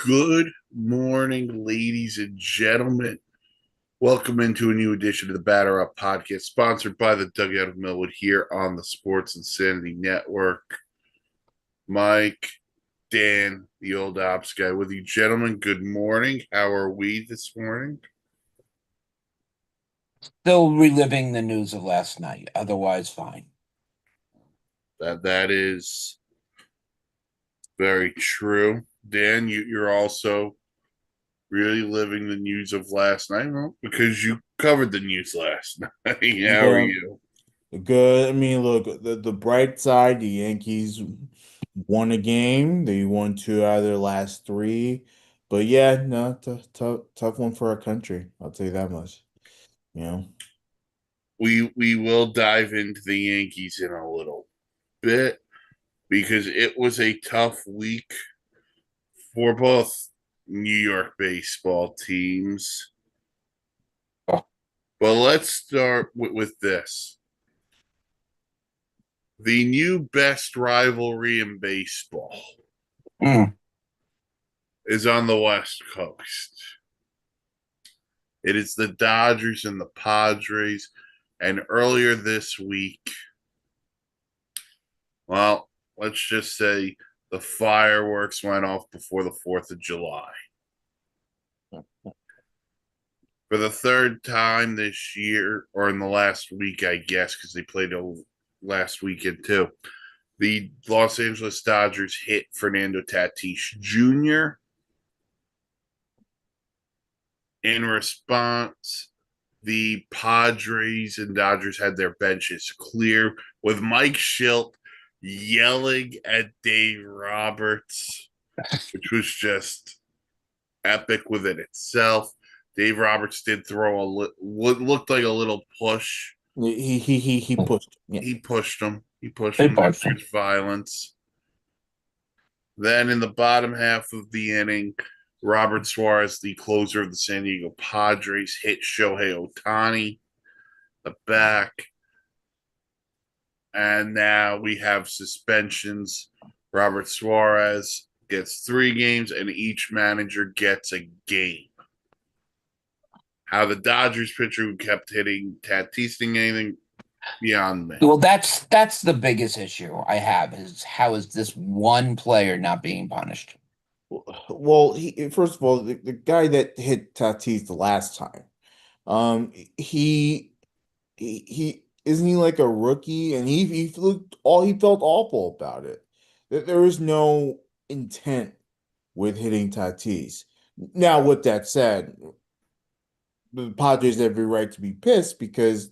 Good morning, ladies and gentlemen. Welcome into a new edition of the Batter Up Podcast, sponsored by the Dugout of Millwood here on the Sports Insanity Network. Mike, Dan, the old ops guy, with you, gentlemen. Good morning. How are we this morning? Still reliving the news of last night. Otherwise, fine. That is very true. Dan, you're also really living the news of last night, well, because you covered the news last night. How are Yeah, you? good. I mean, look, the bright side, the Yankees won a game. They won two out of their last three. But yeah, no, tough one for our country. I'll tell you that much. You know. We will dive into the Yankees in a little bit because it was a tough week for both New York baseball teams. But let's start with this. The new best rivalry in baseball Mm. is on the West Coast. It is the Dodgers and the Padres. And earlier this week, well, let's just say the fireworks went off before the 4th of July. For the third time this year, or in the last week, I guess, because they played last weekend too. The Los Angeles Dodgers hit Fernando Tatis Jr. In response, the Padres and Dodgers had their benches clear with Mike Shildt yelling at Dave Roberts, which was just epic within itself. Dave Roberts did throw what looked like a little push. He pushed. Yeah. He pushed him. He pushed They him both. after his violence. Then in the bottom half of the inning, Robert Suarez, the closer of the San Diego Padres, hit Shohei Ohtani the back. And now we have suspensions. Robert Suarez gets 3 games, and each manager gets a game. How the Dodgers pitcher who kept hitting Tatis anything beyond me. Well, that's the biggest issue I have is how is this one player not being punished? Well, first of all, the guy that hit Tatis the last time, he he isn't he like a rookie, and he felt awful about it. There is no intent with hitting Tatis. Now, with that said, the Padres have every right to be pissed because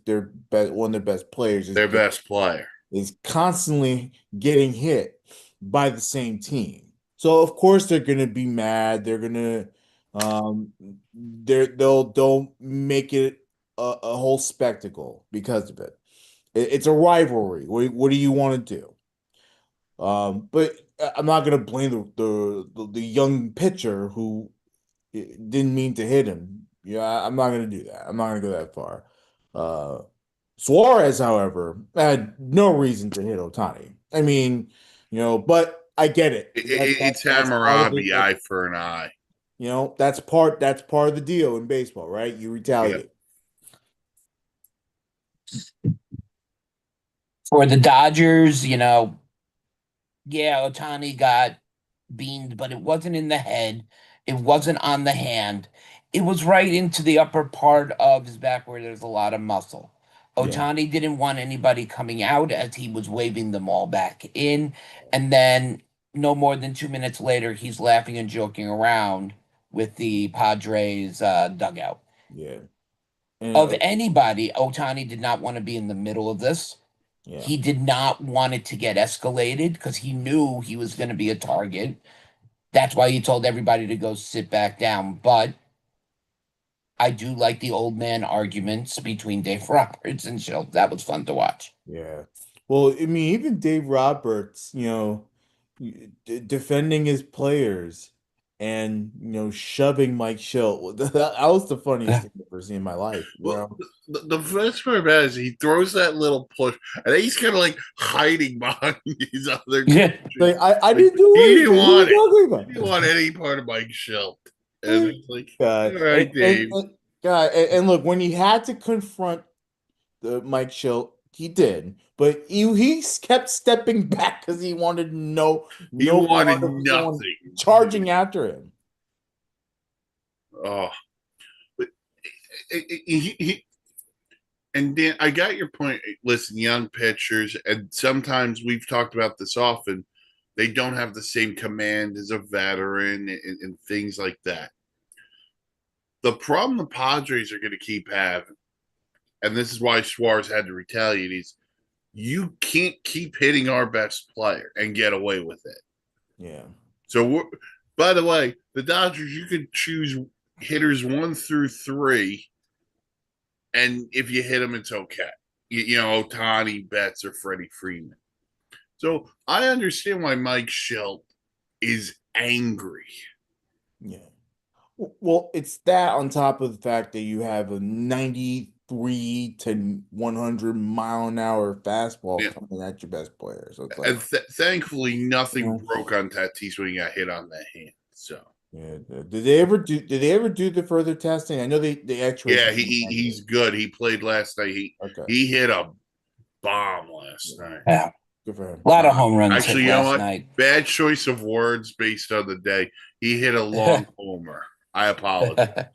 one of their best players Their best player. is constantly getting hit by the same team. So of course they're gonna be mad. They're gonna um they'll make it a whole spectacle because of it. It's a rivalry. What do you want to do? But I'm not gonna blame the young pitcher who didn't mean to hit him. Yeah, I'm not gonna do that. I'm not gonna go that far. Uh, Suarez, however, had no reason to hit Ohtani. I mean, but I get it. It's That's part of it. Hammurabi, eye for an eye. That's part of the deal in baseball, right? You Yep. retaliate. For the Dodgers, yeah, Otani got beamed, but it wasn't in the head. It wasn't on the hand. It was right into the upper part of his back where there's a lot of muscle. Yeah, Otani didn't want anybody coming out as he was waving them all back in. And then no more than 2 minutes later, he's laughing and joking around with the Padres dugout. yeah, and Of anybody, Otani did not want to be in the middle of this. yeah. He did not want it to get escalated because he knew he was going to be a target. That's why he told everybody to go sit back down. But I do like the old man arguments between Dave Roberts and Schultz. That was fun to watch. Yeah. Well, I mean, even Dave Roberts, defending his players. and shoving Mike Schilt. That was the funniest thing I've ever seen in my life. Well, the best part about it is he throws that little push, and then he's kind of like hiding behind these other Yeah. coaches. Like I Like, didn't do he anything. didn't What are want you it. talking He about? didn't want any part of Mike Schilt. And it's like, God, all right, Dave. God, and look, when he had to confront the Mike Schilt, he did, but he kept stepping back because he wanted He no wanted part of someone nothing. charging after him. Oh, but and Dan, I got your point. Listen, young pitchers, and sometimes we've talked about this often, they don't have the same command as a veteran and things like that. The problem the Padres are going to keep having, and this is why Suarez had to retaliate, is you can't keep hitting our best player and get away with it. Yeah. So, by the way, the Dodgers, you could choose hitters 1 through 3, and if you hit them, it's okay. Ohtani, Betts, or Freddie Freeman. So I understand why Mike Schilt is angry. Yeah. Well, it's that on top of the fact that you have a 93 to 100-mile-an-hour fastball Yeah. coming at your best player. So it's And like, thankfully, nothing Yeah. broke on Tatis when he got hit on that hand. So yeah. Did they ever do the further testing? I know the X-rays. yeah, he's good. He played last night. Okay. He hit a bomb last night. Yeah. Good for him. A lot of home runs Actually, hit you know last what? night. Bad choice of words based on the day. He hit a long homer. I apologize,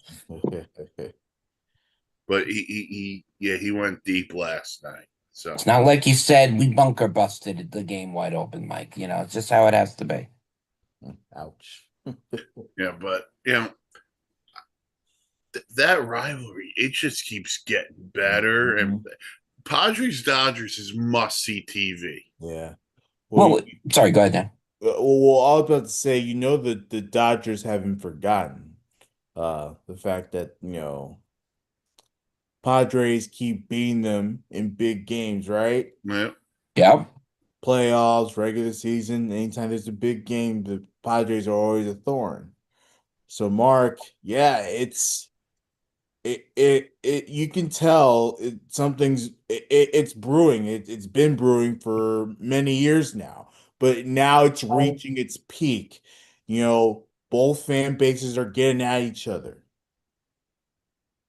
but he went deep last night. So It's not like you said we bunker busted the game wide open, Mike. It's just how it has to be. Ouch. yeah, but that rivalry, it just keeps getting better. And Padres Dodgers is must see TV. Yeah. Well, sorry, go ahead, Dan. Well, I was about to say, the Dodgers haven't forgotten the fact that, Padres keep beating them in big games, right? Yeah. Yeah. Playoffs, regular season, anytime there's a big game, the Padres are always a thorn. So, Mark, yeah, you can tell it's brewing. It's been brewing for many years now, but now it's reaching its peak. Both fan bases are getting at each other.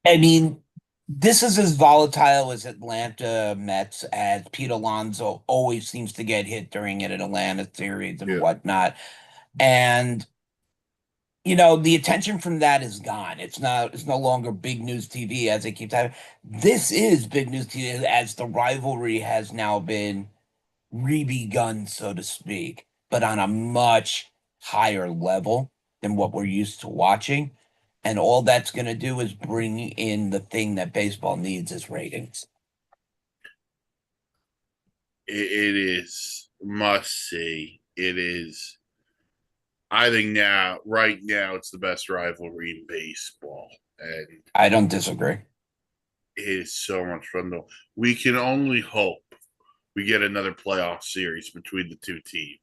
I mean, this is as volatile as Atlanta Mets, as Pete Alonso always seems to get hit during an Atlanta series and Yeah. whatnot. And the attention from that is gone. It's no longer big news TV as it keeps having. This is big news TV as the rivalry has now been re-begun, so to speak, but on a much higher level than what we're used to watching. And all that's going to do is bring in the thing that baseball needs is ratings. It is must see. It is. I think right now, it's the best rivalry in baseball, and I don't disagree. it is so much fun. Though we can only hope we get another playoff series between the two teams.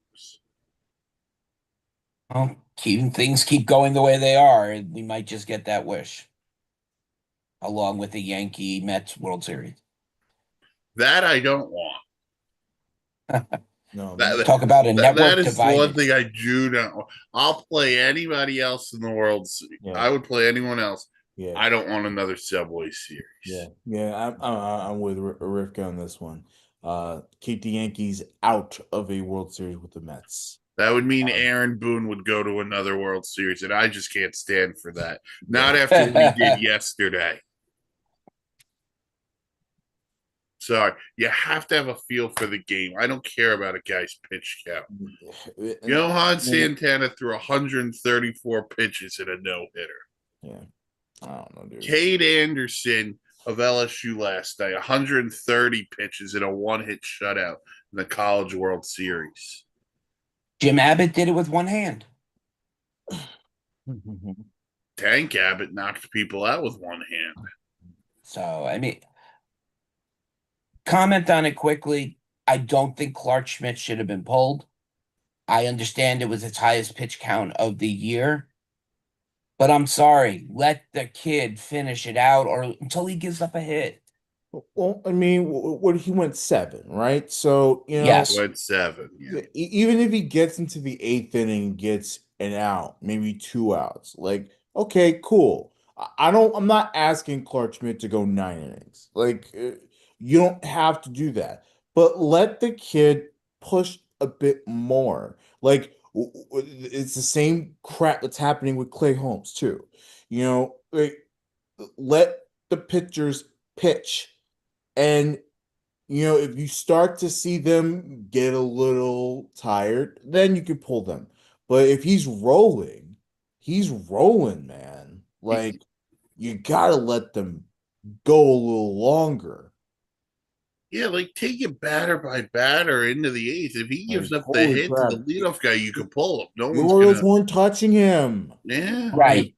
Well, things keep going the way they are, we might just get that wish, along with the Yankee Mets World Series. That I don't want. No, Talk about a network that is divided. one thing I do not want. I'll play anybody else in the world. Yeah. I would play anyone else. Yeah. I don't want another Subway series. Yeah. I'm with Rivka on this one. Keep the Yankees out of a World Series with the Mets. That would mean Aaron Boone would go to another World Series, and I just can't stand for that. Not after we did yesterday. Sorry, you have to have a feel for the game. I don't care about a guy's pitch count. Johan Santana threw 134 pitches in a no-hitter. Yeah, I don't know, dude. Cade Anderson of LSU last night, 130 pitches in a one-hit shutout in the College World Series. Jim Abbott did it with one hand. Tank Abbott knocked people out with one hand. So, I mean, comment on it quickly. I don't think Clark Schmidt should have been pulled. I understand it was its highest pitch count of the year, But I'm sorry, let the kid finish it out or until he gives up a hit. Well, I mean, what he went 7, right? So, Yes. Went 7. Yeah. even if he gets into the 8th inning, and gets an out, maybe 2 outs, like, okay, cool. I'm not asking Clark Schmidt to go 9 innings. Like, you don't have to do that, but let the kid push a bit more. Like, it's the same crap that's happening with Clay Holmes too. Like, let the pitchers pitch. And if you start to see them get a little tired, then you can pull them. But if he's rolling, man. Like, you gotta let them go a little longer. Yeah, like take it batter by batter into the 8th. If he Like, gives up the holy hit to crap. the leadoff guy, you could pull him. No The one's Orioles gonna. weren't touching him. Yeah, Right.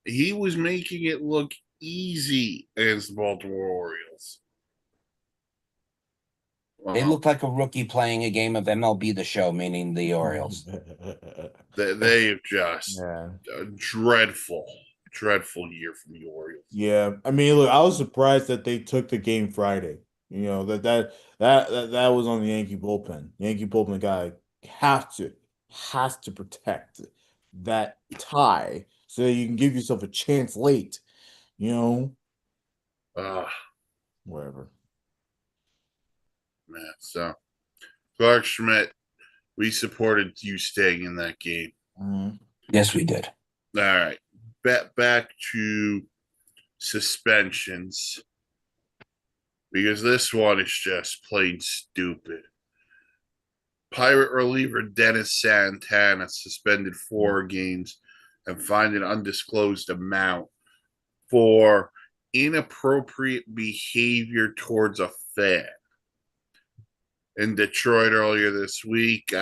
he was making it look easy against the Baltimore Orioles. They Wow. look like a rookie playing a game of MLB The Show, meaning the Orioles. They have just Yeah. a dreadful year from the Orioles. Yeah. I mean, look, I was surprised that they took the game Friday. That was on the Yankee bullpen. Yankee bullpen guy have to has to protect that tie so that you can give yourself a chance late. You know, Ah, whatever. man. So Clark Schmidt, we supported you staying in that game. Mhm. Yes, we did. All right. Back to suspensions. Because this one is just plain stupid. Pirate reliever Dennis Santana suspended 4 games and fined an undisclosed amount for inappropriate behavior towards a fan. In Detroit earlier this week,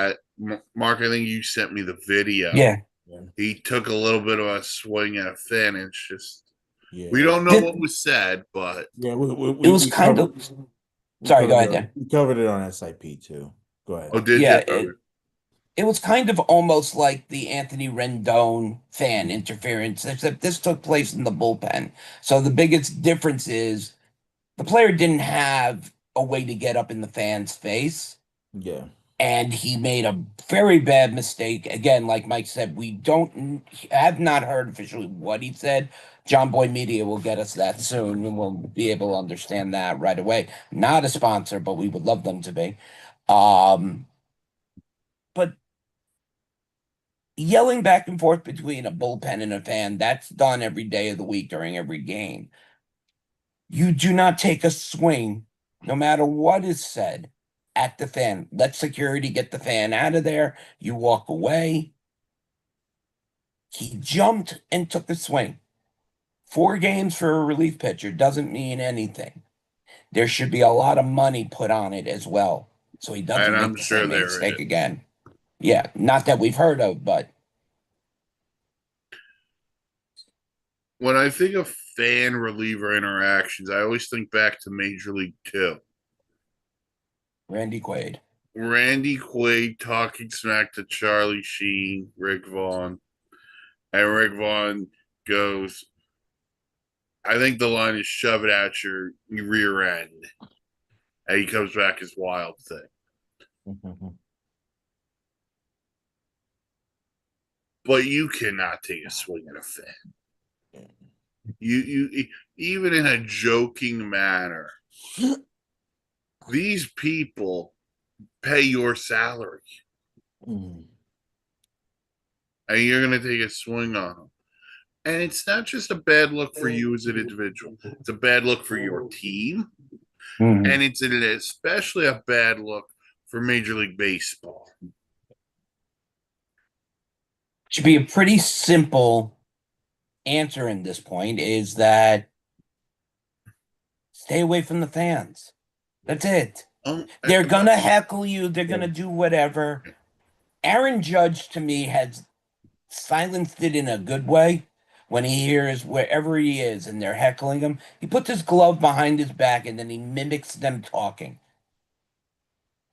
Mark, I think you sent me the video. Yeah. He took a little bit of a swing at a fan. And it's just, Yeah. we don't know what was said, but Yeah, It was kind of. Sorry, go ahead, Dan. We covered it on SIP too. Go ahead. oh, did Yeah, you? it was kind of almost like the Anthony Rendon fan interference, except this took place in the bullpen. So the biggest difference is the player didn't have a way to get up in the fan's face, Yeah. and he made a very bad mistake. Again, like Mike said, we don't have not heard officially what he said. John Boy Media will get us that soon, and we'll be able to understand that right away. Not a sponsor, but we would love them to be. But yelling back and forth between a bullpen and a fan, that's done every day of the week during every game. You do not take a swing, no matter what is said, at the fan. Let security get the fan out of there. You walk away. He jumped and took a swing. 4 games for a relief pitcher doesn't mean anything. There should be a lot of money put on it as well, so he doesn't And make I'm the sure same there mistake is. again. Yeah, not that we've heard of, but When I think of fan reliever interactions, I always think back to Major League Two. Randy Quaid. Randy Quaid talking smack to Charlie Sheen, Rick Vaughn, and Rick Vaughn goes, I think the line is shove it at your rear end. And he comes back as Wild Thing. But you cannot take a swing at a fan. You even in a joking manner, these people pay your salary. Mhm. And you're going to take a swing on them. And it's not just a bad look for you as an individual, it's a bad look for your team. Mhm. And it's especially a bad look for Major League Baseball. Should be a pretty simple answer in this point is that stay away from the fans. That's it. They're gonna heckle you, they're gonna do whatever. Aaron Judge to me has silenced it in a good way when he hears wherever he is and they're heckling him. He puts his glove behind his back and then he mimics them talking.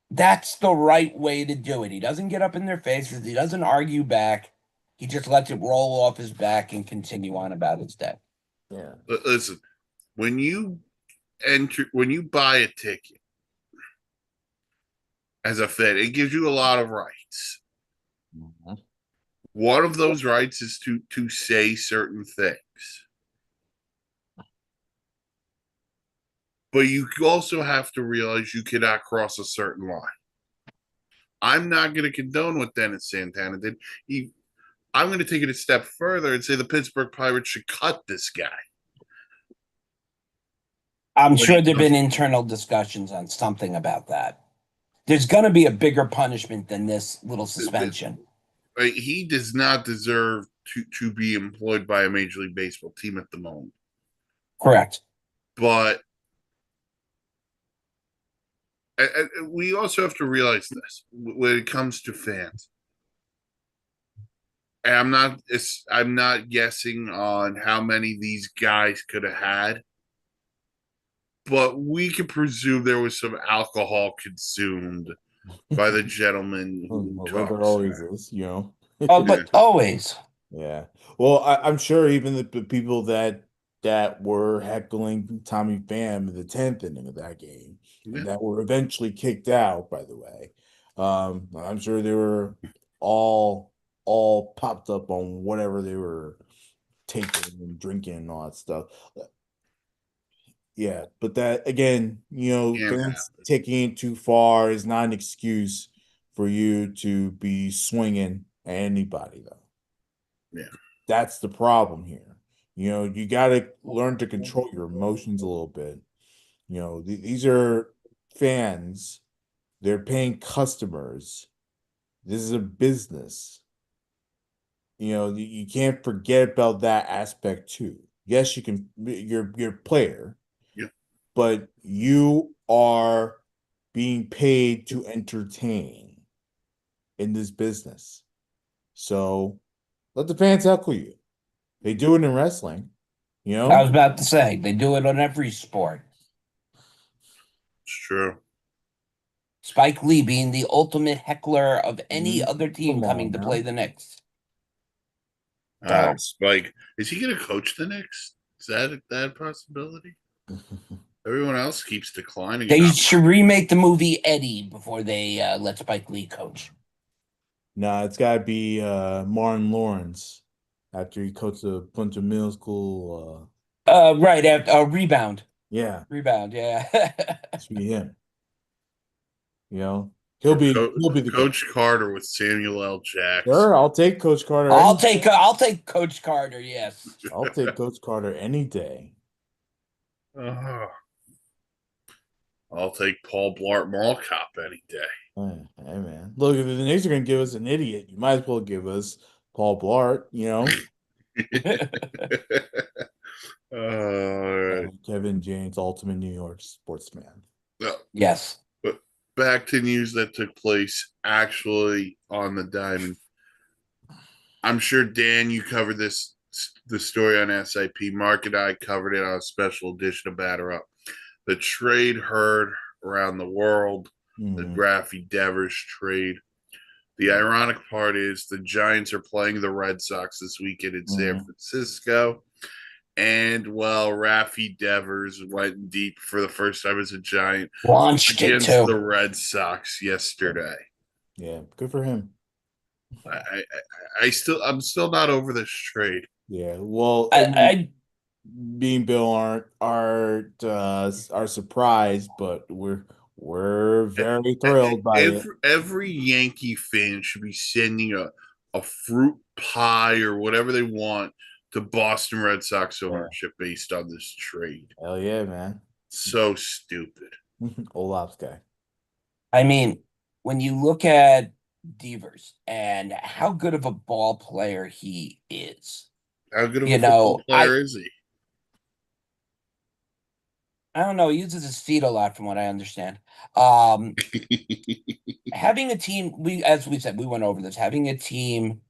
That's the right way to do it. He doesn't get up in their faces, he doesn't argue back. He just lets it roll off his back and continue on about his day. Yeah. Listen, when you buy a ticket as a fan, it gives you a lot of rights. Mhm. One of those rights is to say certain things. But you also have to realize you cannot cross a certain line. I'm not going to condone what Dennis Santana did. I'm going to take it a step further and say the Pittsburgh Pirates should cut this guy. I'm When sure he there have comes- been internal discussions on something about that. There's going to be a bigger punishment than this little suspension. He does not deserve to be employed by a Major League Baseball team at the moment. Correct. But we also have to realize this when it comes to fans. And I'm not guessing on how many these guys could have had, but we can presume there was some alcohol consumed by the gentleman who Well, talks. there always is, you know. Oh, but always. Yeah. Well, I'm sure even the people that were heckling Tommy Pham in the 10th inning of that game, Yeah. and that were eventually kicked out, by the way. I'm sure they were all popped up on whatever they were taking and drinking and all that stuff. Yeah, but that again, Can't fans taking it too far is not an excuse for you to be swinging at anybody, though. Yeah. That's the problem here. You got to learn to control your emotions a little bit. These are fans. They're paying customers. This is a business. You can't forget about that aspect too. Yes, you can. You're a player, Yeah. but you are being paid to entertain in this business. So let the fans heckle you. They do it in wrestling, I was about to say, they do it on every sport. It's true. Spike Lee being the ultimate heckler of any Mhm. other team Come coming on to now. play the Knicks. So- Spike, is he going to coach the Knicks? Is that a possibility? Everyone else keeps declining. They should remake the movie Eddie before they let Spike Lee coach. Nah, it's got to be Martin Lawrence after he coached a bunch of middle school. Right after Rebound. Yeah, Rebound, yeah. it should be him. He'll be the Coach Carter with Samuel L. Jackson. Sure, I'll take Coach Carter. I'll take Coach Carter, yes. I'll take Coach Carter any day. I'll take Paul Blart Mall Cop any day. Hey, man. Look, if the Knicks are going to give us an idiot, you might as well give us Paul Blart, All right. Kevin James, ultimate New York sportsman. Yes. But back to news that took place actually on the diamond. I'm sure, Dan, you covered the story on SIP. Mark and I covered it on a special edition of Batter Up. The trade heard around the world, the Rafi Devers trade. The ironic part is the Giants are playing the Red Sox this weekend in San Francisco. And, well, Rafi Devers went deep for the first time as a Giant Launched it against too. the Red Sox yesterday. Yeah, good for him. I'm still not over this trade. Yeah, well, being Bill are surprised, but we're very thrilled by it. Every Yankee fan should be sending a fruit pie or whatever they want to Boston Red Sox ownership based on this trade. Hell yeah, man. So stupid. Olaf's guy. I mean, when you look at Devers and how good of a ball player he is. How good of a football player is he? I don't know. He uses his feet a lot, from what I understand. Having a team, as we said, we went over this. Having a team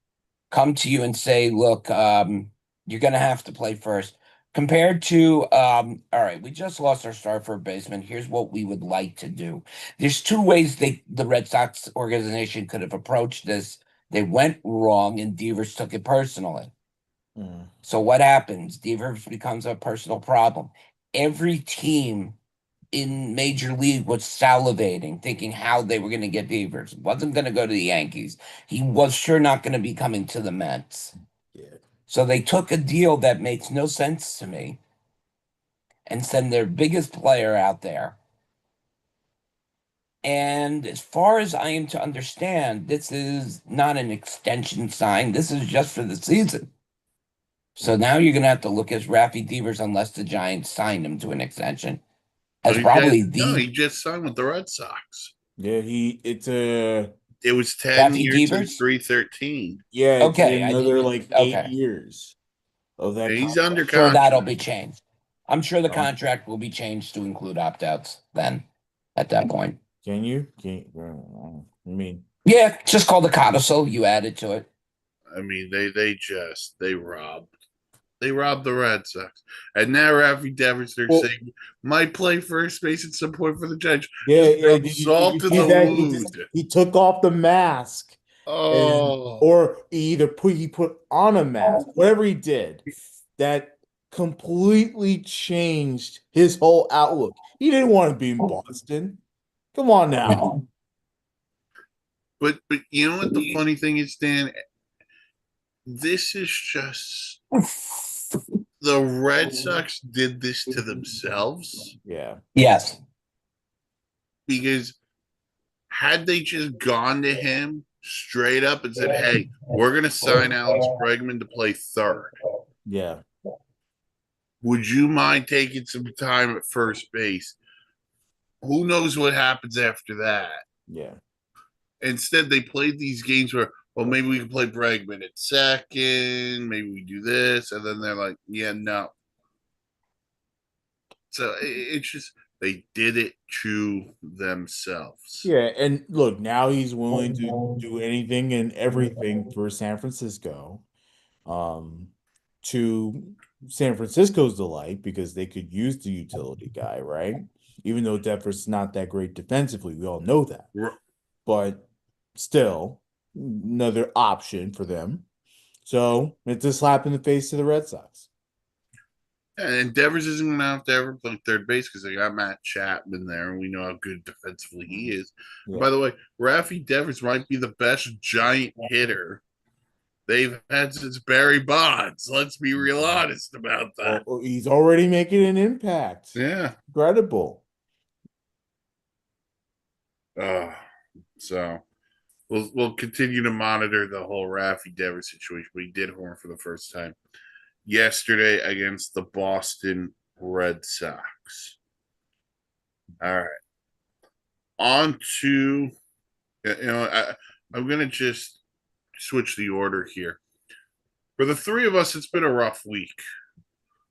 come to you and say, "Look, you're going to have to play first." Compared to, all right, we just lost our star for baseman. Here's what we would like to do. There's two ways the Red Sox organization could have approached this They went wrong, and Devers took it personally. Mm. So what happens? Devers becomes a personal problem. Every team in Major League was salivating, thinking how they were going to get Devers. Wasn't going to go to the Yankees. He was sure not going to be coming to the Mets. Yeah. So they took a deal that makes no sense to me and send their biggest player out there. And as far as I am to understand, this is not an extension sign. This is just for the season. So now you're going to have to look at Rafi Devers unless the Giants sign him to an extension. As probably No, the he just signed with the Red Sox. Yeah, it's a It was 10 Rafi years and Devers? 313. yeah, it's Okay, I another didn't. like 8 Okay, years of that And he's contract. under sure that'll contract. be changed. I'm sure the Um, contract will be changed to include opt-outs then at that point. Can you? I mean, Yeah, just call the codicil. You added to it. I mean, they robbed the Red Sox. And now Rafi Devers, they're well, saying, might play first base and support for the Giants. yeah, Just yeah. rub Did you salt in see the that? wound. He took off the mask, and Oh, or he put on a mask, whatever he did, that completely changed his whole outlook. He didn't want to be in Boston. Come on now. but you know what the funny thing is, Dan? This is just the Red Sox did this to themselves Yeah. Yes. because had they just gone to him straight up and said, "Hey, we're going to sign Alex Bregman to play third. Yeah. Would you mind taking some time at first base?" Who knows what happens after that? Yeah. Instead, they played these games where, well, maybe we can play Bregman at second, maybe we do this, and then they're like, yeah, no. So it's just they did it to themselves. Yeah, and look, now he's willing to do anything and everything for San Francisco. Um, to San Francisco's delight because they could use the utility guy, right? Even though Devers is not that great defensively, we all know that. But still, another option for them. So it's a slap in the face to the Red Sox. And Devers isn't going to have to ever play third base because they got Matt Chapman there, and we know how good defensively he is. Yeah. By the way, Rafi Devers might be the best giant hitter they've had since Barry Bonds. Let's be real honest about that. He's already making an impact. Yeah. Incredible. So we'll continue to monitor the whole Rafi Devers situation. But he did horn for the first time yesterday against the Boston Red Sox. All right. On to I'm gonna just switch the order here. For the three of us, it's been a rough week.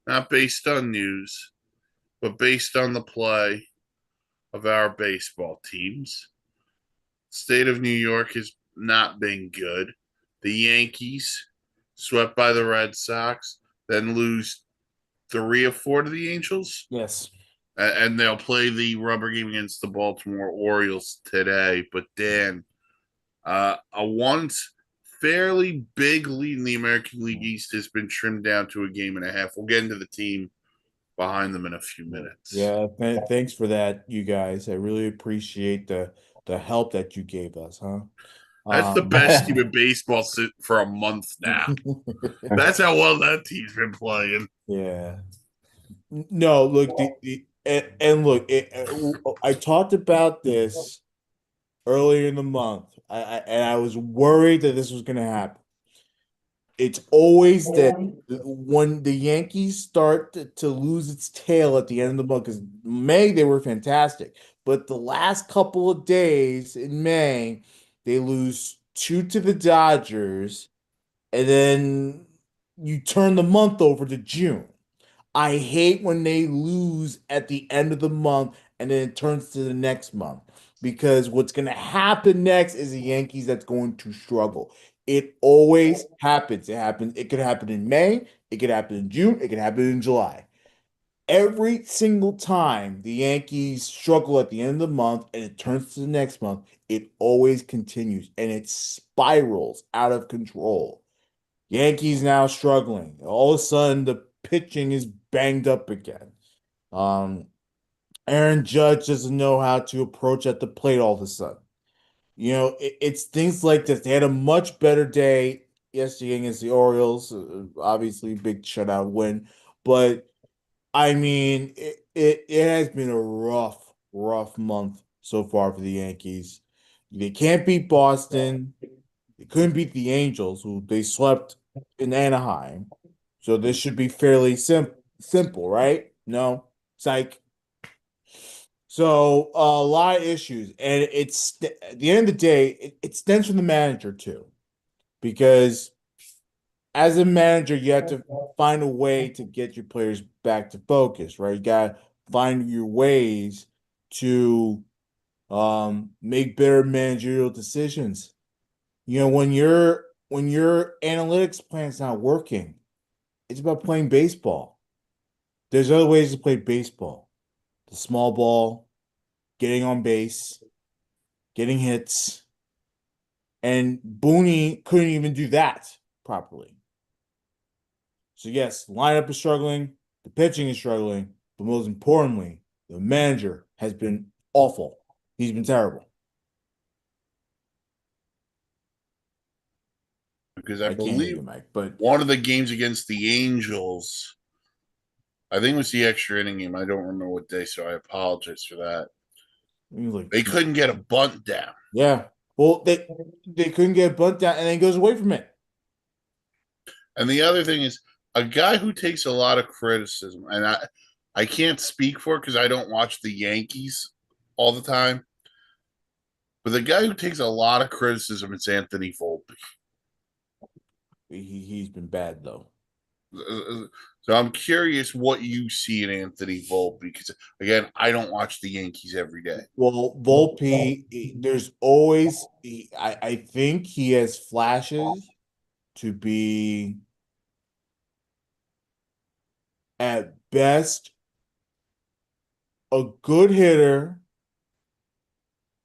Not based on news, but based on the play of our baseball teams. State of New York has not been good. The Yankees swept by the Red Sox, then lose 3 of 4 to the Angels. Yes. And they'll play the rubber game against the Baltimore Orioles today. But Dan, a once fairly big lead in the American League East has been trimmed down to a game and a half. We'll get into the team behind them in a few minutes. Yeah, thanks for that, you guys. I really appreciate the help that you gave us, huh? That's the best team in baseball for a month now. That's how well that team's been playing. Yeah. No, look, and look, I talked about this earlier in the month. I was worried that this was going to happen. It's always that when the Yankees start to lose its tail at the end of the month, because May they were fantastic, but the last couple of days in May, they lose 2 to the Dodgers, and then you turn the month over to June. I hate when they lose at the end of the month and then it turns to the next month because what's going to happen next is the Yankees that's going to struggle. It always happens. It happens. It could happen in May. It could happen in June. It could happen in July. every single time the Yankees struggle at the end of the month and it turns to the next month, it always continues and it spirals out of control. Yankees now struggling. All of a sudden, the pitching is banged up again. Um, Aaron Judge doesn't know how to approach at the plate all of a sudden. It's things like this. They had a much better day yesterday against the Orioles. Obviously, big shutout win, but I mean, it has been a rough month so far for the Yankees. They can't beat Boston. They couldn't beat the Angels, who they swept in Anaheim. So this should be fairly simple, right? No, it's like so a lot of issues, and it's at the end of the day, it stems from the manager too, because as a manager, you have to find a way to get your players back to focus, right? You got to find your ways to make better managerial decisions. When your analytics plan's not working, it's about playing baseball. There's other ways to play baseball. The small ball, getting on base, getting hits, and Booney couldn't even do that properly. So yes, the lineup is struggling, the pitching is struggling, but most importantly, the manager has been awful. He's been terrible. Because I I can't hear you, believe Mike, but one of the games against the Angels, I think it was the extra inning game. I don't remember what day, so I apologize for that. like, They couldn't get a bunt down. yeah. Well, they couldn't get a bunt down, and then he goes away from it. And the other thing is a guy who takes a lot of criticism, and I can't speak for it because I don't watch the Yankees all the time. But the guy who takes a lot of criticism is Anthony Volpe. He's been bad though. So I'm curious what you see in Anthony Volpe because again, I don't watch the Yankees every day. Well, Volpe, there's always I think he has flashes to be at best a good hitter,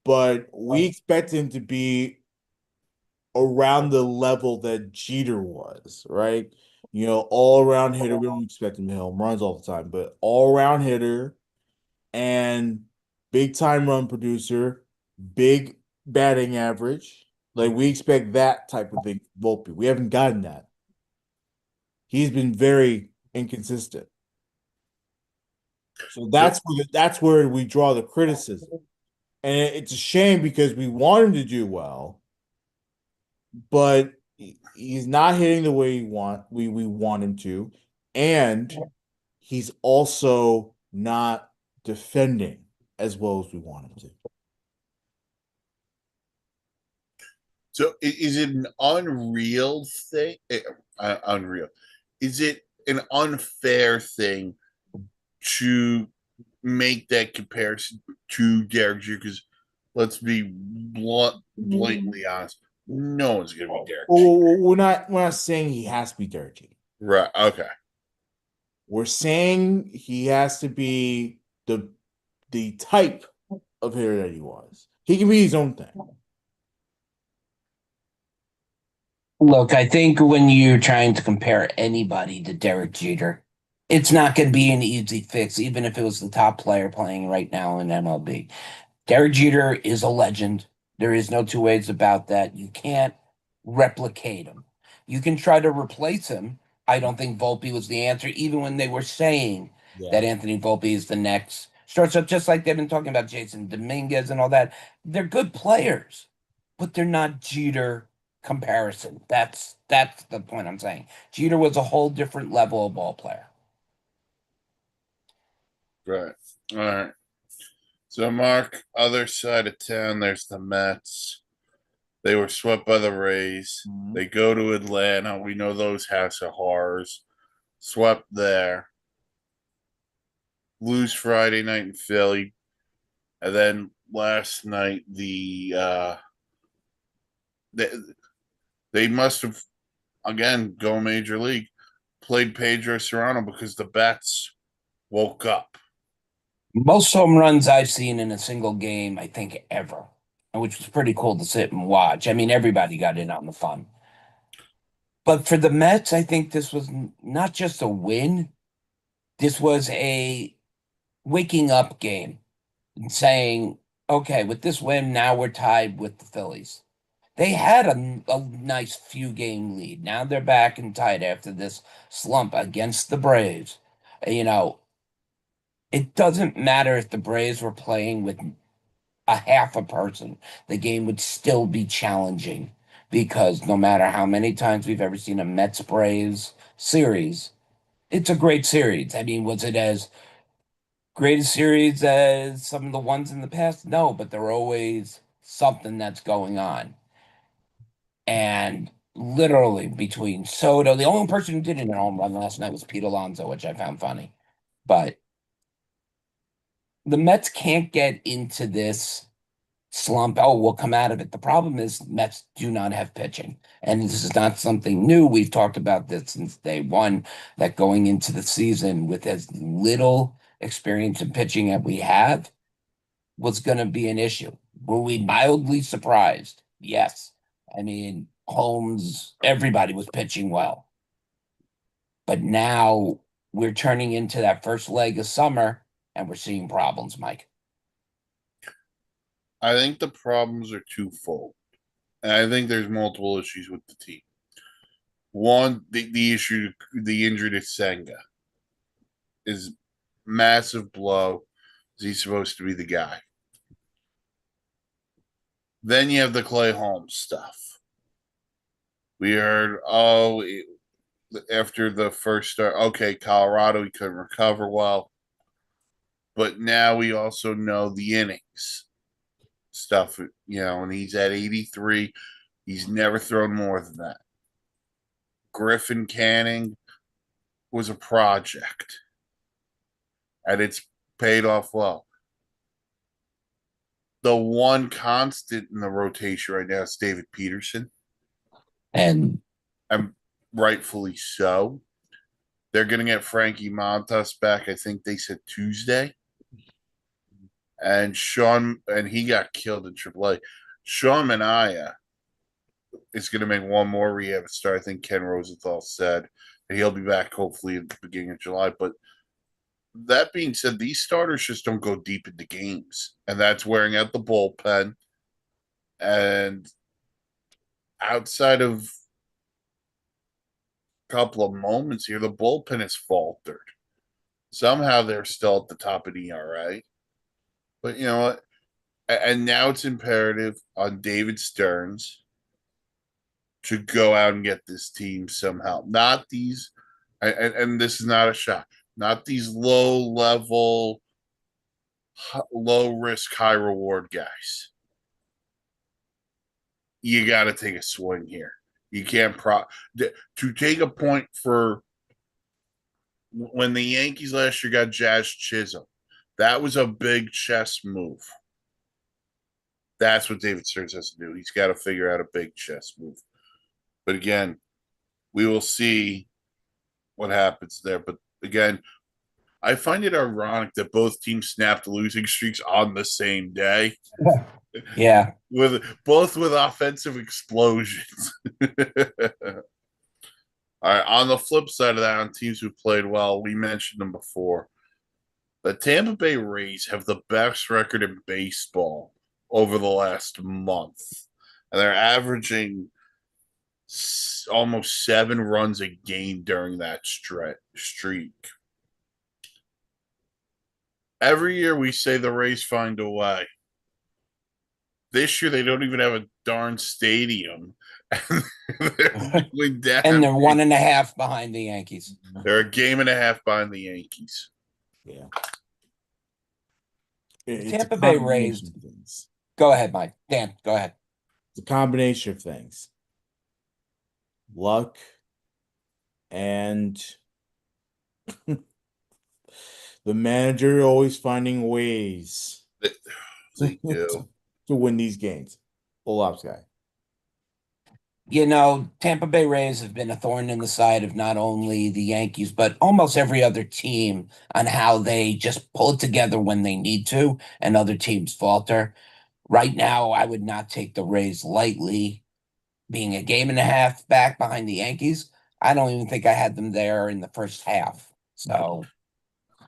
but we expect him to be around the level that Jeter was, right? All around hitter. We don't expect him to hit home runs all the time, but all around hitter and big time run producer, big batting average. Like we expect that type of thing, Volpe. We haven't gotten that. He's been very inconsistent. So that's where we draw the criticism. And it's a shame because we want him to do well, but he's not hitting the way we want him to, and he's also not defending as well as we want him to. So is it an unreal thing? Unreal. Is it an unfair thing to make that comparison to Derek Jeter? Because let's be blatantly honest, no one's going to be Derek Jeter. Well, we're not saying he has to be Derek Jeter. Right. Okay. We're saying he has to be the type of hitter that he was. He can be his own thing. Look, I think when you're trying to compare anybody to Derek Jeter, it's not going to be an easy fix, even if it was the top player playing right now in MLB. Derek Jeter is a legend. There is no two ways about that. You can't replicate him. You can try to replace him. I don't think Volpe was the answer, even when they were saying that Anthony Volpe is the next shortstop, just like they've been talking about Jason Dominguez and all that. They're good players, but they're not Jeter comparison. That's the point I'm saying. Jeter was a whole different level of ball player. Right. All right. So, Mark, other side of town, there's the Mets. They were swept by the Rays. Mhm. They go to Atlanta. We know those house of horrors. Swept there. Lose Friday night in Philly. And then last night, they must have, again, go Major League, played Pedro Serrano because the bets woke up. Most home runs I've seen in a single game, I think, ever, which was pretty cool to sit and watch. I mean, everybody got in on the fun. But for the Mets, I think this was not just a win, this was a waking up game and saying, okay, with this win, now we're tied with the Phillies. They had a nice few game lead. Now they're back and tied after this slump against the Braves. You know, it doesn't matter if the Braves were playing with a half a person, the game would still be challenging because no matter how many times we've ever seen a Mets Braves series, it's a great series. I mean, was it as great a series as some of the ones in the past? No, but there are always something that's going on. And literally between Soto, the only person who didn't hit a home run last night was Pete Alonso, which I found funny. But the Mets can't get into this slump. Oh, we'll come out of it. The problem is Mets do not have pitching. And this is not something new. We've talked about this since day one, that going into the season with as little experience in pitching that we have was going to be an issue. Were we mildly surprised? Yes. I mean, Holmes, everybody was pitching well. But now we're turning into that first leg of summer and we're seeing problems, Mike. I think the problems are twofold. And I think there's multiple issues with the team. One, the issue, the injury to Senga is massive blow. Is he supposed to be the guy? Then you have the Clay Holmes stuff. We heard, after the first start, okay, Colorado, he couldn't recover well. But now we also know the innings stuff, and he's at 83. He's never thrown more than that. Griffin Canning was a project, and it's paid off well. The one constant in the rotation right now is David Peterson, And and rightfully so. They're going to get Frankie Montas back. I think they said Tuesday, and he got killed in AAA. Sean Manaea is going to make one more rehab start. I think Ken Rosenthal said, and he'll be back hopefully at the beginning of July. But that being said, these starters just don't go deep into games, and that's wearing out the bullpen. And outside of a couple of moments here, the bullpen has faltered. Somehow they're still at the top of ERA. But you know what? And now it's imperative on David Stearns to go out and get this team somehow. Not these, and this is not a shot, not these low level, low risk, high reward guys. You got to take a swing here. You can't to take a point for when the Yankees last year got Jazz Chisholm. That was a big chess move. That's what David Stearns has to do. He's got to figure out a big chess move. But again, we will see what happens there. But again, I find it ironic that both teams snapped losing streaks on the same day. yeah, with offensive explosions. All right, on the flip side of that, on teams who played well, we mentioned them before. The Tampa Bay Rays have the best record in baseball over the last month, and they're averaging almost 7 runs a game during that streak. Every year we say the Rays find a way. This year they don't even have a darn stadium. and they're 1.5 behind the Yankees. They're a game and a half behind the Yankees. Yeah. Tampa Bay Rays. Go ahead, Mike. Dan, go ahead. It's a combination of things. Luck and the manager always finding ways They do. to win these games. Olaf's guy. Tampa Bay Rays have been a thorn in the side of not only the Yankees, but almost every other team on how they just pull it together when they need to, and other teams falter. Right now, I would not take the Rays lightly, being a game and a half back behind the Yankees. I don't even think I had them there in the first half. So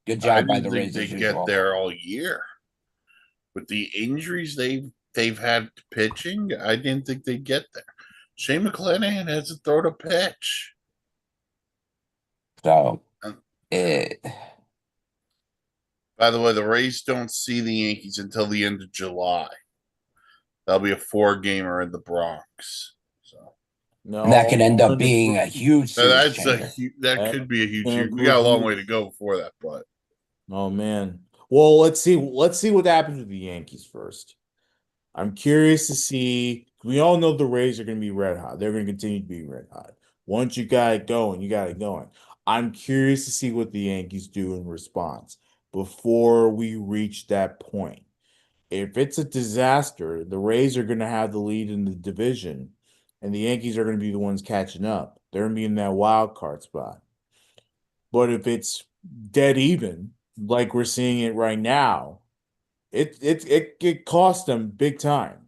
good I job by didn't the think Rays as they'd get usual. there all year. With the injuries they've had pitching, I didn't think they'd get there. Shane McClanahan hasn't thrown a pitch. So And it, by the way, the Rays don't see the Yankees until the end of July. That'll be a 4-gamer in the Bronx. So that No, could end up and being a huge series changer. that that could be a huge can year. We got a improve long way you. to go before that, but Oh man. Well, let's see. Let's see what happens with the Yankees first. I'm curious to see. We all know the Rays are going to be red hot. They're going to continue to be red hot. Once you got it going, you got it going. I'm curious to see what the Yankees do in response before we reach that point. If it's a disaster, the Rays are going to have the lead in the division, and the Yankees are going to be the ones catching up. They're going to be in that wild card spot. But if it's dead even, like we're seeing it right now, it costs them big time.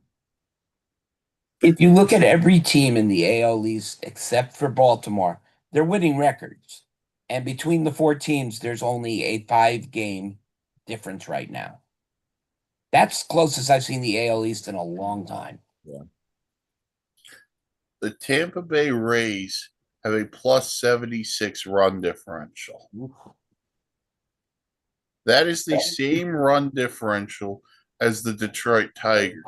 If you look at every team in the AL East except for Baltimore, they're winning records. And between the four teams, there's only a 5 game difference right now. That's closest I've seen the AL East in a long time. Yeah. the Tampa Bay Rays have a plus 76 run differential. That is the same run differential as the Detroit Tigers.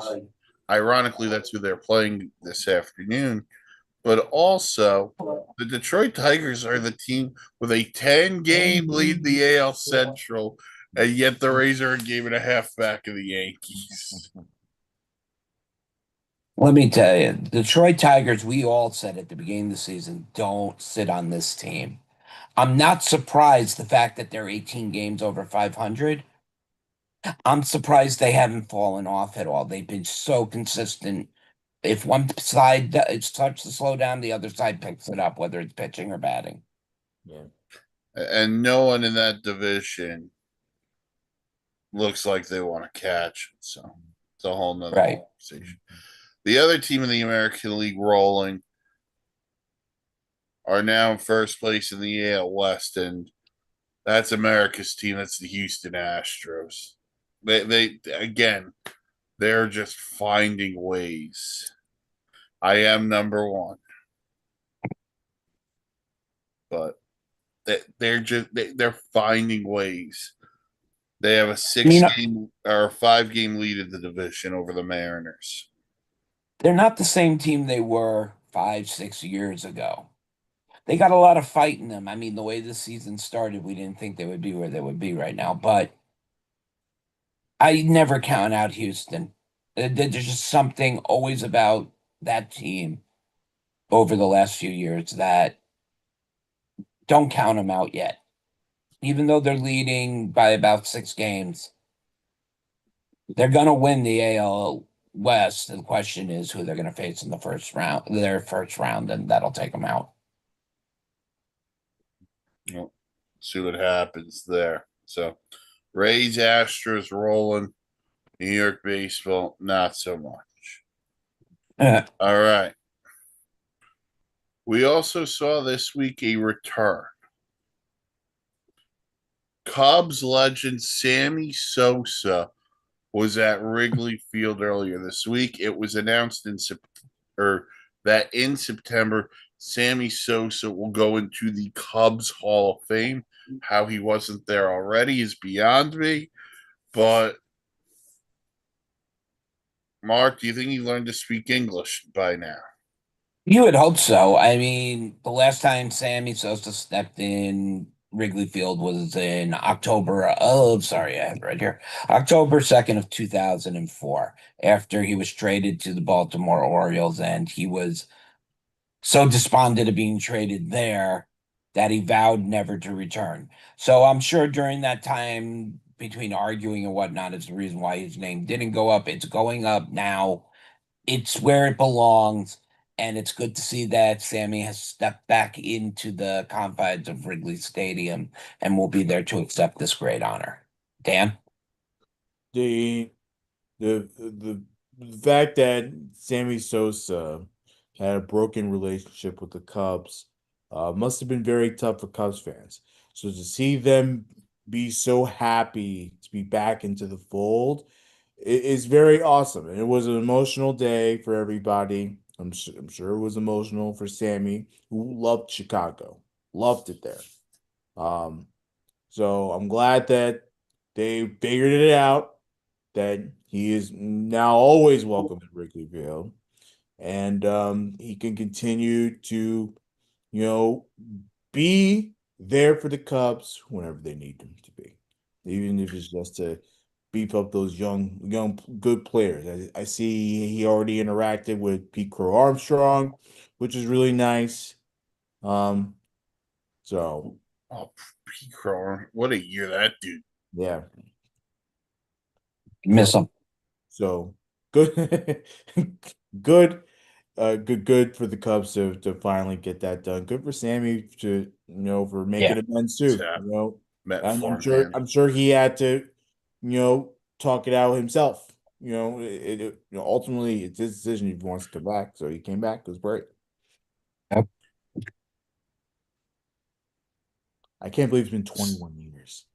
Ironically, that's who they're playing this afternoon. But also, the Detroit Tigers are the team with a 10-game lead in the AL Central, and yet the Rays are a game and a half back of the Yankees. Let me tell you, the Detroit Tigers, we all said at the beginning of the season, don't sit on this team. I'm not surprised the fact that they're 18 games over 500. I'm surprised they haven't fallen off at all. They've been so consistent. If one side it starts to slow down, the other side picks it up, whether it's pitching or batting. Yeah. And no one in that division looks like they want to catch it. So it's a whole nother Right. conversation. The other team in the American League rolling are now in first place in the AL West, and that's America's team. That's the Houston Astros. They again, they're just finding ways. I am number one, but they're finding ways. They have a I mean, 6-game or a 5-game lead in the division over the Mariners. they're not the same team they were 5, 6 years ago. They got a lot of fight in them. I mean, the way the season started, we didn't think they would be where they would be right now, but I never count out Houston. There's just something always about that team over the last few years that don't count them out yet. Even though they're leading by about 6 games, they're going to win the AL West. The question is who they're going to face in the their first round, and that'll take them out. We'll see what happens there. So, Rays, Astros rolling. New York baseball, not so much. All right. We also saw this week a return. Cubs legend Sammy Sosa was at Wrigley Field earlier this week. It was announced that in September, Sammy Sosa will go into the Cubs Hall of Fame. How he wasn't there already is beyond me. But Mark, do you think he learned to speak English by now? You would hope so. I mean, the last time Sammy Sosa stepped in Wrigley Field was in sorry, I have it right here. October 2nd of 2004, after he was traded to the Baltimore Orioles, and he was so despondent of being traded there that he vowed never to return. So I'm sure during that time between arguing and whatnot is the reason why his name didn't go up. It's going up now. It's where it belongs. And it's good to see that Sammy has stepped back into the confines of Wrigley Stadium and will be there to accept this great honor. Dan? The the fact that Sammy Sosa had a broken relationship with the Cubs must have been very tough for Cubs fans. So to see them be so happy to be back into the fold is very awesome. And it was an emotional day for everybody. I'm sure it was emotional for Sammy, who loved Chicago, loved it there. Um, so I'm glad that they figured it out, that he is now always welcome at Wrigley Field, and he can continue to, you know, be there for the Cubs whenever they need him to be, even if it's just to beef up those young good players. I see he already interacted with Pete Crow Armstrong, which is really nice. Um, so Oh, Pete Crow, what a year that dude. yeah, Miss him. so good, good. Good for the Cubs to finally get that done. Good for Sammy to, for making Yeah. amends too. Yeah. Met And for man. I'm sure he had to, talk it out himself. Ultimately it's his decision if he wants to come back. So he came back. It was great. Yep. I can't believe it's been 21 years.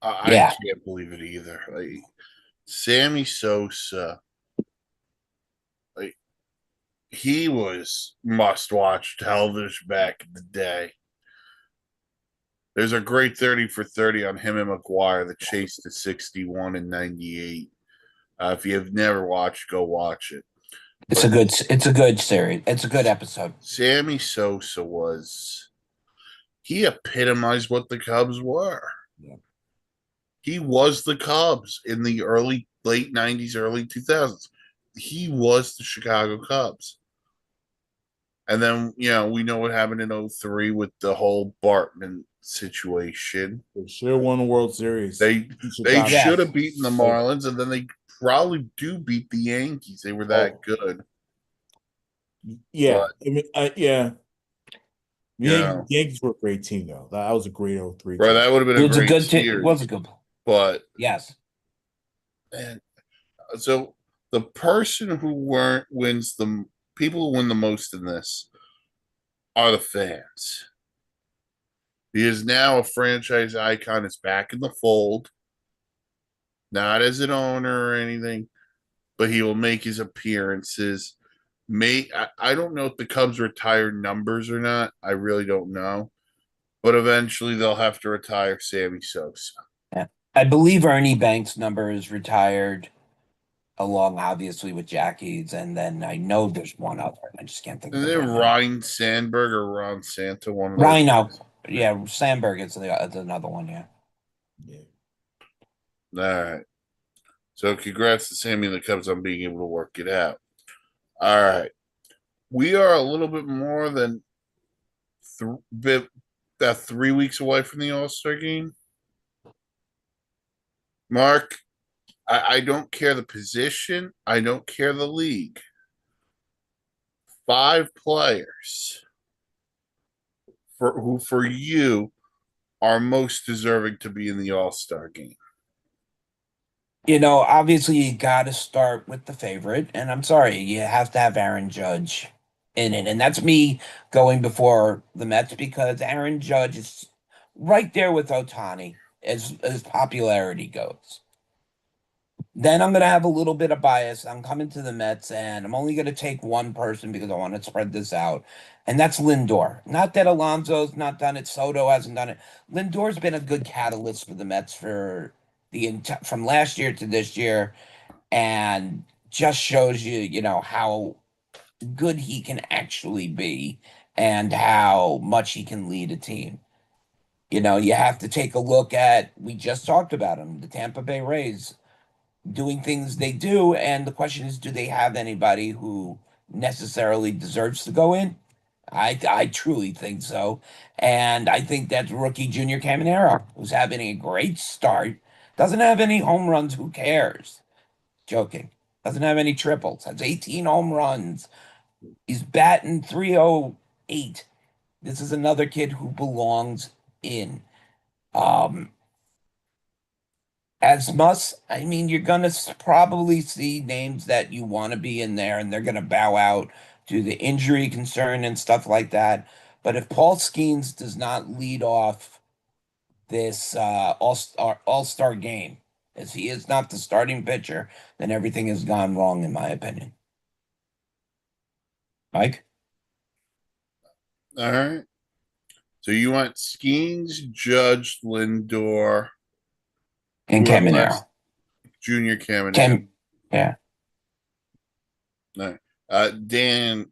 I Yeah. can't believe it either. Like Sammy Sosa, like he was must watch television back in the day. There's a great 30 for 30 on him and McGuire that chased to 61 and 98. If you have never watched, go watch it. It's But a good series. It's a good episode. Sammy Sosa he epitomized what the Cubs were. Yeah. He was the Cubs in the late 90s, early 2000s. He was the Chicago Cubs. And then, we know what happened in 03 with the whole Bartman situation. They should have won the World Series. They in they Chicago. should Yes. have beaten the Marlins, and then they probably do beat the Yankees. They were that good. Yeah. But, I mean, yeah. Yeah. Yankees were a great team, though. That was a great 03 Bro, team. that would have been It a was a great good it was a series. good But, yes. man, so the person who wins the people who win the most in this are the fans. He is now a franchise icon is back in the fold, not as an owner or anything, but he will make his appearances. I don't know if the Cubs retire numbers or not. I really don't know. But eventually they'll have to retire Sammy Sosa. Yeah. I believe Ernie Banks' number is retired, along obviously with Jackie's, and then I know there's one other. I just can't think of Is it it right now. Ryan Sandberg or Ron Santa? One of those. Rhino. Yeah, Sandberg is another one, yeah. Yeah. All right. So congrats to Sammy and the Cubs on being able to work it out. All right. We are a little bit more than about 3 weeks away from the All-Star game. Mark, I don't care the position. I don't care the league. 5 players who for you are most deserving to be in the All-Star game. Obviously you got to start with the favorite, and I'm sorry, you have to have Aaron Judge in it, and that's me going before the Mets because Aaron Judge is right there with Ohtani as popularity goes. Then I'm going to have a little bit of bias. I'm coming to the Mets, and I'm only going to take one person because I want to spread this out, and that's Lindor. Not that Alonso's not done it, Soto hasn't done it. Lindor's been a good catalyst for the Mets for from last year to this year, and just shows you, how good he can actually be and how much he can lead a team. You have to take a look at, we just talked about him, the Tampa Bay Rays doing things they do. And the question is, do they have anybody who necessarily deserves to go in? I truly think so. And I think that's rookie Junior Caminero, who's having a great start. Doesn't have any home runs. Who cares? Joking. Doesn't have any triples. Has 18 home runs. He's batting 308. This is another kid who belongs in. Um, as much, I mean, you're gonna probably see names that you want to be in there, and they're gonna bow out due to the injury concern and stuff like that. But if Paul Skeens does not lead off this All-Star game, as he is not the starting pitcher, then everything has gone wrong, in my opinion. Mike All right. So you want Skeens, Judge, Lindor, and whoever last Caminero. Junior Caminero. Cam, yeah. All right. Dan,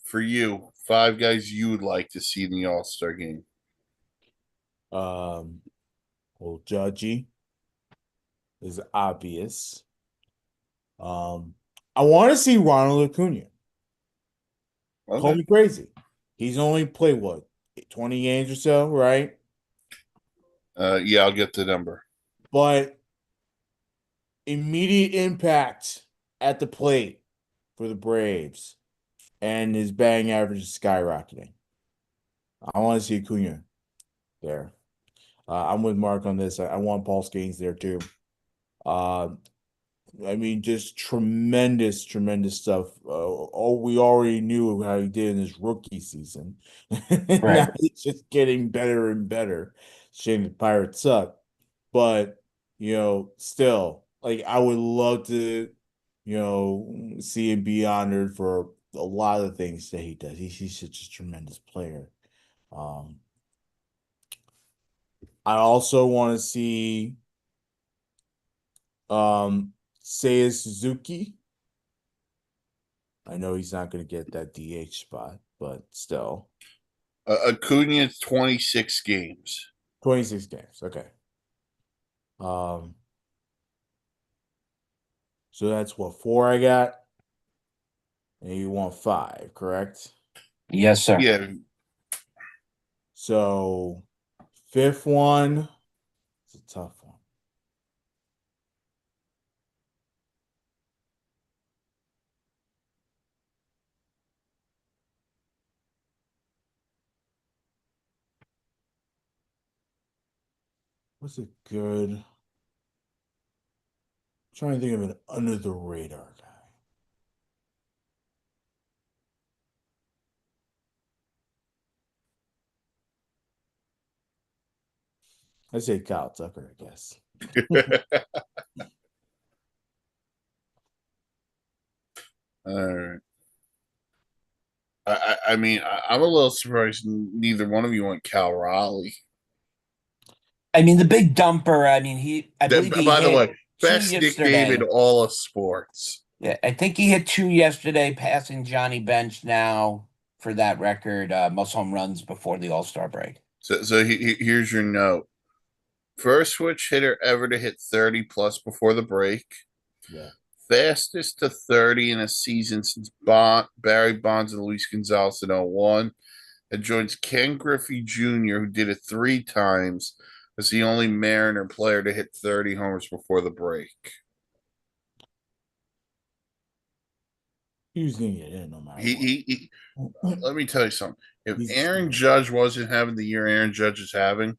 for you, 5 guys you would like to see in the All-Star game. Well, Judgy is obvious. I want to see Ronald Acuna. Call Okay. me crazy. He's only played what, 20 games or so, right? Yeah, I'll get the number. But immediate impact at the plate for the Braves, and his batting average is skyrocketing. I want to see Acuna there. I'm with Mark on this. I want Paul Skeens there too. Uh, I mean, just tremendous, tremendous stuff. Oh, we already knew how he did in his rookie season. Now Right. he's just getting better and better. Shame the Pirates suck, but still, like I would love to, see him be honored for a lot of things that he does. He's such a tremendous player. Um, I also want to see Seiya Suzuki. I know he's not going to get that DH spot, but still. Acuna, 26 games. 26 games. Okay. Um, so that's what, four I got? And you want five, correct? Yes, sir. Yeah, So fifth one, it's a tough one. What's a good? I'm trying to think of an under the radar guy. I say Kyle Tucker, I guess. All right. I mean, I'm a little surprised neither one of you want Cal Raleigh. I mean, the big dumper. I mean, I believe he By the hit way, two best nickname in yesterday. all of sports. Yeah, I think he hit two yesterday, passing Johnny Bench now for that record, most home runs before the All-Star break. So here's your note. First switch hitter ever to hit 30 plus before the break. Yeah. Fastest to 30 in a season since Barry Bonds and Luis Gonzalez in 01. It joins Ken Griffey Jr., who did it 3 times, as the only Mariner player to hit 30 homers before the break. He was going to get in no matter He what. let me tell you something. If He's a Aaron star. Judge wasn't having the year Aaron Judge is having,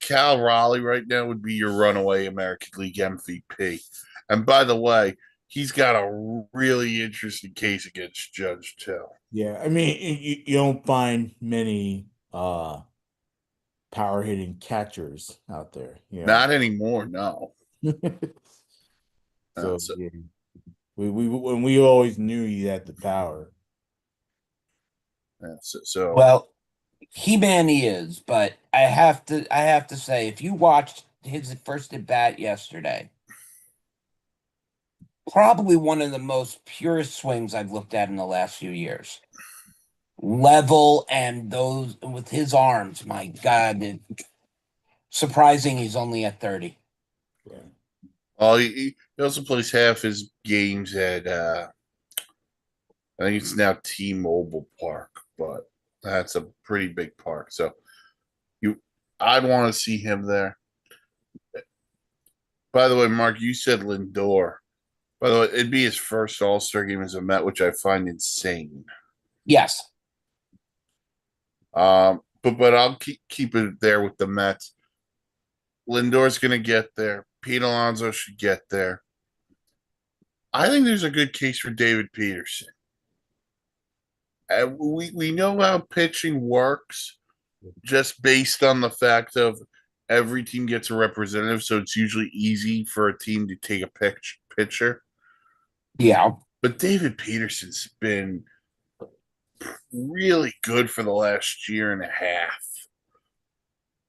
Cal Raleigh right now would be your runaway American League MVP. And by the way, he's got a really interesting case against Judge too. Yeah, I mean, you don't find many power hitting catchers out there, Not anymore, no. So So, yeah, we always knew he had the power. so Well, He-Man he is, but I have to say, if you watched his first at bat yesterday, probably one of the most purest swings I've looked at in the last few years. Level and those with his arms, my God, surprising he's only at 30. Yeah. he also plays half his games at I think it's now T-Mobile Park, but that's a pretty big park. So I'd want to see him there. By the way, Mark, you said Lindor. By the way, it'd be his first All-Star game as a Met, which I find insane. Yes. But I'll keep it there with the Mets. Lindor's gonna get there. Pete Alonso should get there. I think there's a good case for David Peterson. We know how pitching works just based on the fact of every team gets a representative, so it's usually easy for a team to take a pitcher. Yeah. But David Peterson's been really good for the last year and a half.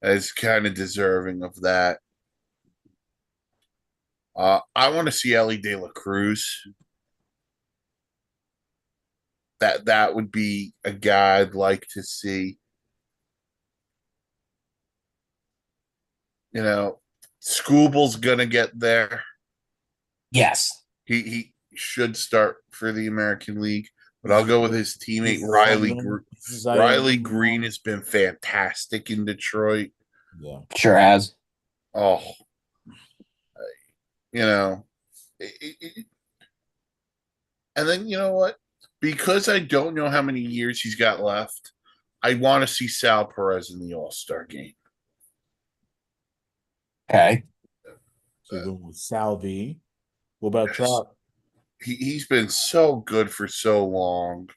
Is kind of deserving of that. I want to see Ellie De La Cruz. That would be a guy I'd like to see. You know, Scooble's gonna get there. Yes. He should start for the American League, but I'll go with his teammate Riley Green has been fantastic in Detroit. Yeah, sure has. Oh, you know, and then you know what? Because I don't know how many years he's got left, I want to see Sal Perez in the All-Star game. Okay. so we're going with Salvi. What about Trout? He's been so good for so long.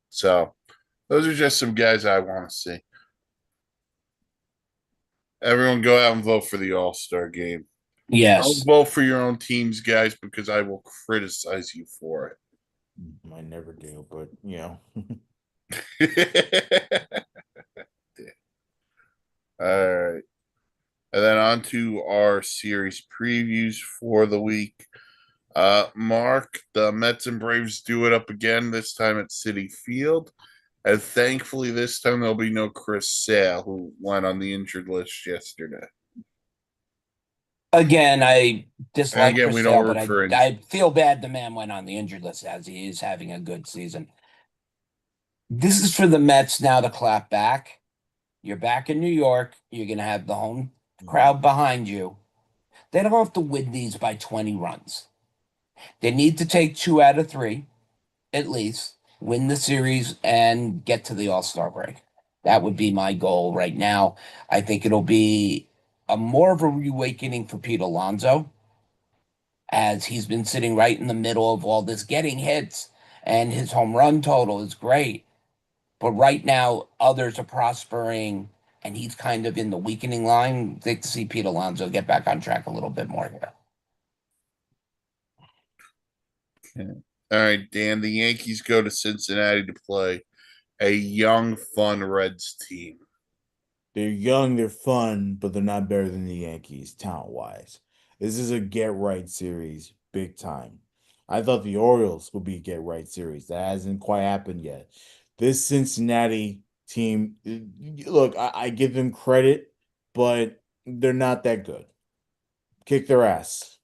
So those are just some guys I want to see. Everyone go out and vote for the All-Star game. Yes. Don't vote for your own teams, guys, because I will criticize you for it. I never do, but you know. All right. And then on to our series previews for the week. Mark, the Mets and Braves do it up again, this time at Citi Field. And thankfully, this time there'll be no Chris Sale, who went on the injured list yesterday. Again, I dislike Again, Chris we Sale, don't but root for I feel bad the man went on the injured list as he is having a good season. This is for the Mets now to clap back. You're back in New York. You're going to have the home crowd behind you. They don't have to win these by 20 runs. They need to take 2 out of 3, at least, win the series and get to the All-Star break. That would be my goal right now. I think it'll be a more of a reawakening for Pete Alonso, as he's been sitting right in the middle of all this, getting hits, and his home run total is great. But right now, others are prospering, and he's kind of in the weakening line. I'd like to see Pete Alonso get back on track a little bit more here. All right, Dan. The Yankees go to Cincinnati to play a young, fun Reds team. They're young, they're fun, but they're not better than the Yankees talent-wise. This is a get-right series, big time. I thought the Orioles would be a get-right series. That hasn't quite happened yet. This Cincinnati team, look, I give them credit, but they're not that good. Kick their ass.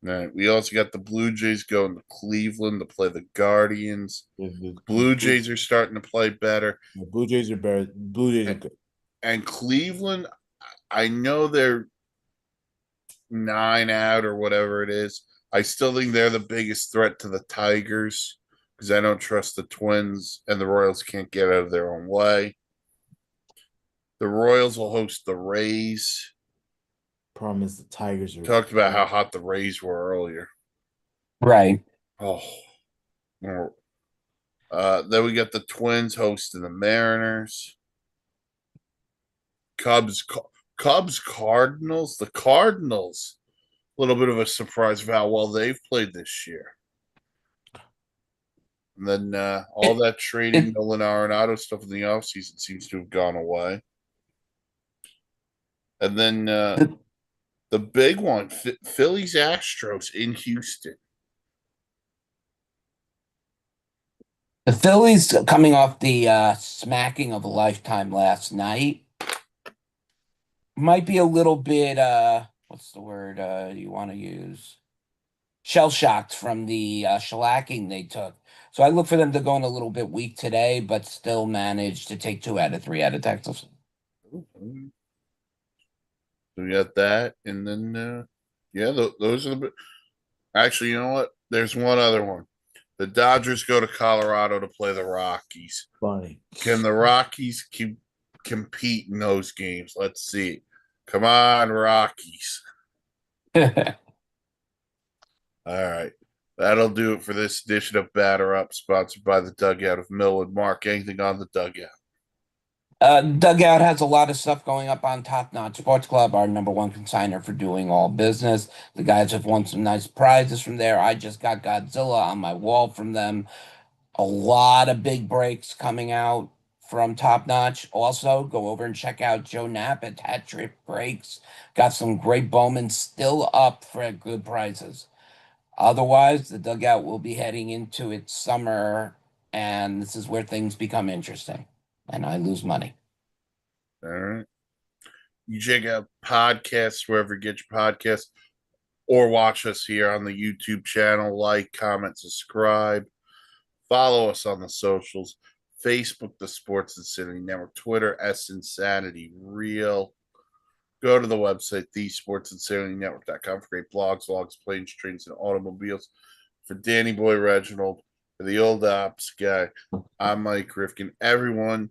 All right. We also got the Blue Jays going to Cleveland to play the Guardians. The Blue Jays are starting to play better. The Blue Jays are better. Blue Jays are good. And Cleveland, I know they're 9 out or whatever it is. I still think they're the biggest threat to the Tigers because I don't trust the Twins, and the Royals can't get out of their own way. The Royals will host the Rays. Problem is the Tigers are Talked about how hot the Rays were earlier. Right. Oh. Then we got the Twins hosting the Mariners. Cubs, Cardinals. The Cardinals, a little bit of a surprise of how well they've played this year. And then all that trading Nolan Arenado stuff in the offseason seems to have gone away. And then the big one, Phillies Astros in Houston. The Phillies coming off the smacking of a lifetime last night might be a little bit what's the word you want to use? Shell shocked from the shellacking they took. So I look for them to go in a little bit weak today, but still manage to take 2 out of 3 out of Texas. So we got that, and then Yeah, those are the. Actually, you know what? There's one other one. The Dodgers go to Colorado to play the Rockies. Funny. Can the Rockies compete in those games? Let's see. Come on, Rockies. All right. That'll do it for this edition of Batter Up, sponsored by the Dugout of Millwood. Mark, anything on the Dugout? Dugout has a lot of stuff going up on Top Notch Sports Club, our number one consigner for doing all business. The guys have won some nice prizes from there. I just got Godzilla on my wall from them. A lot of big breaks coming out from Top Notch. Also, go over and check out Joe Knapp at Hat Trick Breaks. Got some great Bowman still up for good prizes. Otherwise, the Dugout will be heading into its summer, and this is where things become interesting. And I lose money. All right. You check out podcasts wherever you get your podcasts, or watch us here on the YouTube channel. Like, comment, subscribe. Follow us on the socials. Facebook, the Sports Insanity Network. Twitter, S Insanity Real. Go to the website, thesportsinsanitynetwork.com for great blogs, logs, planes, trains, and automobiles. For Danny Boy Reginald, for the old ops guy, I'm Mike Rifkin. Everyone,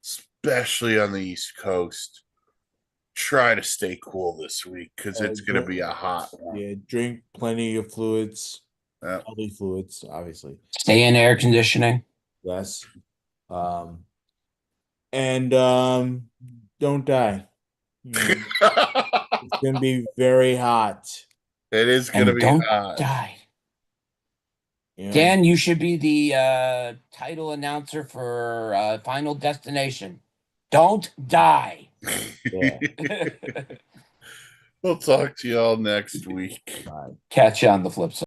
especially on the East Coast, try to stay cool this week because it's going to be a hot one. Yeah, drink plenty of fluids, Yeah. healthy fluids, obviously. Stay in air conditioning. Yes. And don't die. You know, it's gonna be very hot. It is going to And be don't hot. die. You know? Dan, you should be the title announcer for Final Destination. Don't die. Yeah. We'll talk to you all next week. Bye. Catch you on the flip side.